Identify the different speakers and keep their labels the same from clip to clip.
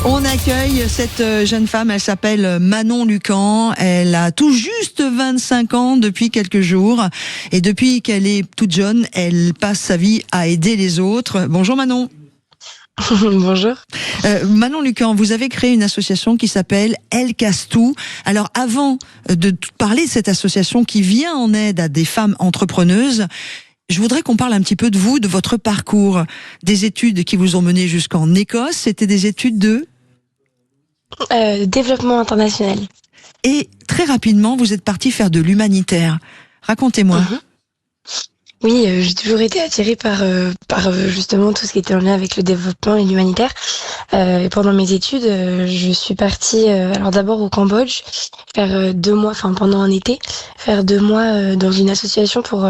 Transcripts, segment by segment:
Speaker 1: On accueille cette jeune femme, elle s'appelle Manon Lucan, elle a tout juste 25 ans depuis quelques jours et depuis qu'elle est toute jeune, elle passe sa vie à aider les autres. Bonjour Manon.
Speaker 2: Bonjour.
Speaker 1: Manon Lucan, vous avez créé une association qui s'appelle Elle casse tout. Alors avant de parler de cette association qui vient en aide à des femmes entrepreneuses, je voudrais qu'on parle un petit peu de vous, de votre parcours, des études qui vous ont mené jusqu'en Écosse. C'était des études de
Speaker 2: Développement international.
Speaker 1: Et très rapidement, vous êtes parti faire de l'humanitaire. Racontez-moi.
Speaker 2: Oui, j'ai toujours été attirée par justement tout ce qui était en lien avec le développement et l'humanitaire. Et pendant mes études, je suis partie alors d'abord au Cambodge, faire 2 mois, enfin pendant un été, faire 2 mois dans une association pour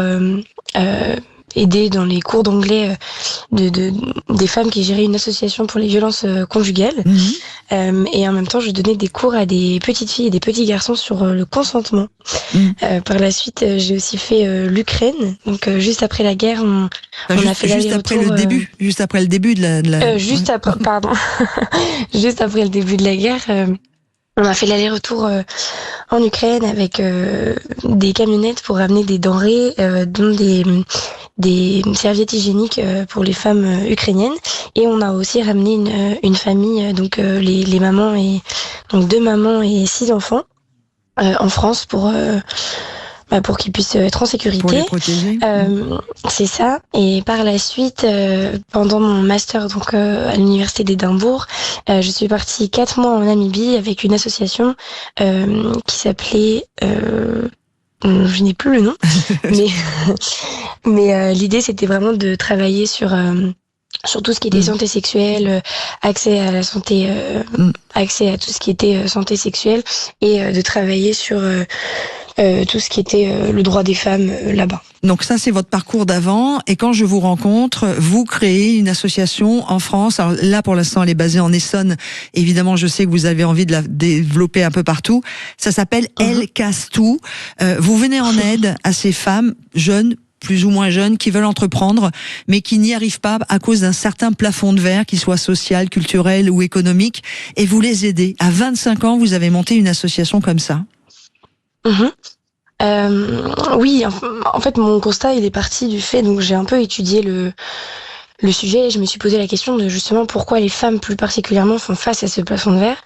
Speaker 2: aider dans les cours d'anglais des femmes qui géraient une association pour les violences conjugales. Et en même temps, je donnais des cours à des petites filles et des petits garçons sur le consentement. Par la suite, j'ai aussi fait l'Ukraine. Donc, juste après la guerre, on a fait
Speaker 1: juste après le début, juste après le début de la...
Speaker 2: juste après, pardon, juste après le début de la guerre. On a fait l'aller-retour en Ukraine avec des camionnettes pour ramener des denrées, dont des serviettes hygiéniques pour les femmes ukrainiennes. Et on a aussi ramené une famille, donc les mamans, et donc 2 mamans et 6 enfants en France pour qu'ils puissent être en sécurité.
Speaker 1: Pour les protéger.
Speaker 2: C'est ça. Et par la suite, pendant mon master donc à l'université d'Édimbourg, je suis partie 4 mois en Namibie avec une association qui s'appelait je n'ai plus le nom, mais l'idée c'était vraiment de travailler sur tout ce qui était santé sexuelle, accès à la santé, accès à tout ce qui était santé sexuelle, et de travailler sur tout ce qui était le droit des femmes là-bas.
Speaker 1: Donc ça, c'est votre parcours d'avant. Et quand je vous rencontre, vous créez une association en France. Alors là, pour l'instant, elle est basée en Essonne. Évidemment, je sais que vous avez envie de la développer un peu partout. Ça s'appelle Elle casse tout. Vous venez en aide à ces femmes jeunes, plus ou moins jeunes, qui veulent entreprendre, mais qui n'y arrivent pas à cause d'un certain plafond de verre, qu'il soit social, culturel ou économique. Et vous les aidez. À 25 ans, vous avez monté une association comme ça.
Speaker 2: Oui, en fait, mon constat, il est parti du fait, donc j'ai un peu étudié le sujet et je me suis posé la question de justement pourquoi les femmes plus particulièrement font face à ce plafond de verre.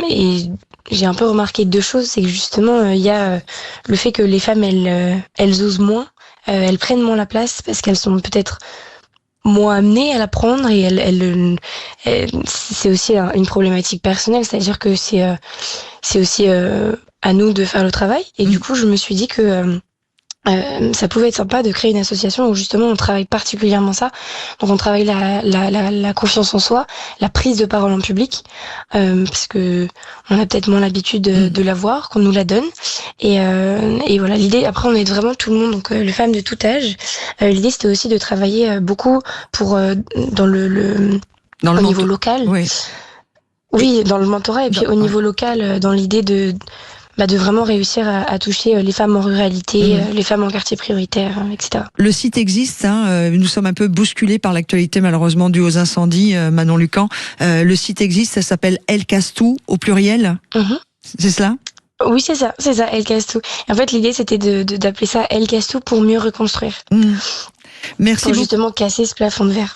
Speaker 2: Et j'ai un peu remarqué 2 choses, c'est que justement, il y a le fait que les femmes, elles osent moins, elles prennent moins la place parce qu'elles sont peut-être moins amenées à la prendre, et c'est aussi une problématique personnelle, c'est-à-dire que c'est aussi à nous de faire le travail. Et du coup, je me suis dit que ça pouvait être sympa de créer une association où justement on travaille particulièrement ça. Donc on travaille la confiance en soi, la prise de parole en public, parce que on a peut-être moins l'habitude de la voir, qu'on nous la donne. Et voilà, l'idée, après on aide vraiment tout le monde, donc les femmes de tout âge. L'idée c'était aussi de travailler beaucoup pour dans le niveau local. Oui, dans le mentorat, et puis au niveau local, dans l'idée de vraiment réussir à toucher les femmes en ruralité, les femmes en quartier prioritaire, etc.
Speaker 1: Le site existe, nous sommes un peu bousculés par l'actualité malheureusement due aux incendies, Manon Lucan. Le site existe, ça s'appelle Elle casse tout au pluriel. C'est cela ?
Speaker 2: Oui, c'est ça, Elle casse tout. Et en fait, l'idée c'était d'appeler ça Elle casse tout pour mieux reconstruire.
Speaker 1: Merci
Speaker 2: pour justement casser ce plafond de verre.